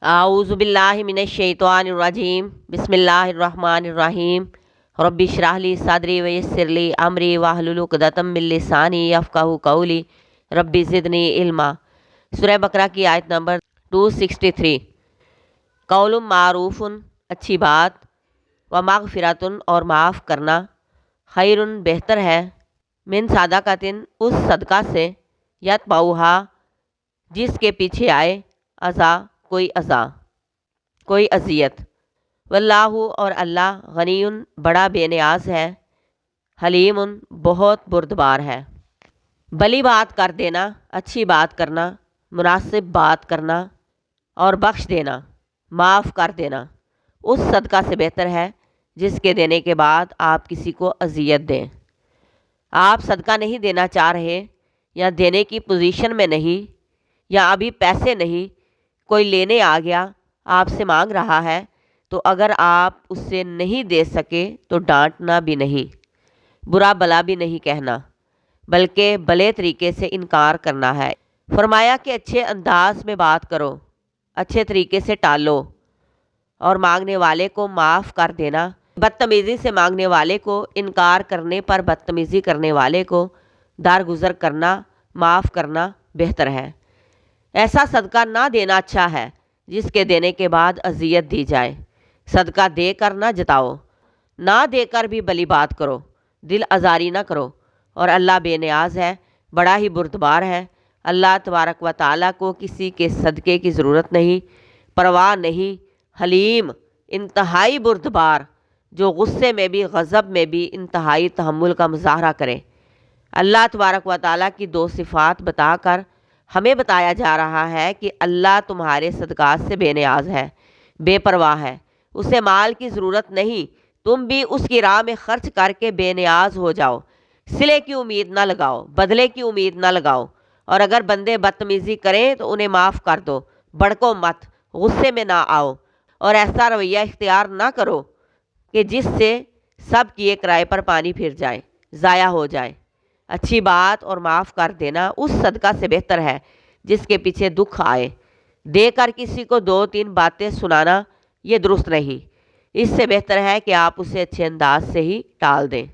आऊज़ु बिल्लाहि मिनश शैतानिर रजीम बिस्मिल्लाहिर रहमानिर रहीम रब्बि इश्रह ली सदरी व यस्सिर ली अमरी वहलुल उक़दतम मिन लिसानी यफ़क़हू क़ौली रब्बि ज़िदनी इल्मा। सूरह बकरा की आयत नंबर 263। क़ौलुम मारूफ़ुन, अच्छी बात, व मग़फ़िरतुन, और माफ़ करना, खैरुन, बेहतर है, मिन सदक़तिन, उस सदका से, यतबउहा, जिसके पीछे आए, अज़ा, कोई अज़ा, कोई अज़ियत। वल्लाहु, और अल्लाह, गनीयुन, बड़ा बेनियाज है, हलीमुन, बहुत बुर्दबार है। भली बात कर देना, अच्छी बात करना, मुनासिब बात करना और बख्श देना, माफ़ कर देना, उस सदका से बेहतर है जिसके देने के बाद आप किसी को अजियत दें। आप सदका नहीं देना चाह रहे, या देने की पोजीशन में नहीं, या अभी पैसे नहीं, कोई लेने आ गया, आपसे मांग रहा है, तो अगर आप उससे नहीं दे सके तो डांटना भी नहीं, बुरा भला भी नहीं कहना, बल्कि भले तरीके से इनकार करना है। फरमाया कि अच्छे अंदाज में बात करो, अच्छे तरीके से टालो, और मांगने वाले को माफ़ कर देना। बदतमीज़ी से मांगने वाले को, इनकार करने पर बदतमीज़ी करने वाले को दरगुजर करना, माफ़ करना बेहतर है। ऐसा सदका ना देना अच्छा है जिसके देने के बाद अजियत दी जाए। सदका देकर ना जताओ, ना देकर भी भली बात करो, दिल आज़ारी ना करो, और अल्लाह बेनियाज है, बड़ा ही बुर्दबार है। अल्लाह तबारक व तआला को किसी के सदक़े की ज़रूरत नहीं, परवाह नहीं। हलीम, इंतहाई बुर्दबार, जो गुस्से में भी गज़ब में भी इंतहाई तहम्मुल का मुज़ाहरा करे। अल्लाह तबारक व तआला की दो सिफ़ात बताकर हमें बताया जा रहा है कि अल्लाह तुम्हारे सदक़ात से बेनियाज है, बेपरवाह है, उसे माल की ज़रूरत नहीं। तुम भी उसकी राह में खर्च करके बेनियाज हो जाओ। सिले की उम्मीद ना लगाओ, बदले की उम्मीद ना लगाओ, और अगर बंदे बदतमीज़ी करें तो उन्हें माफ़ कर दो। भड़को मत, गुस्से में ना आओ, और ऐसा रवैया इख्तियार ना करो कि जिससे सब किए किराए पर पानी फिर जाए, ज़ाया हो जाए। अच्छी बात और माफ़ कर देना उस सदका से बेहतर है जिसके पीछे दुख आए। देकर किसी को दो तीन बातें सुनाना ये दुरुस्त नहीं। इससे बेहतर है कि आप उसे अच्छे अंदाज से ही टाल दें।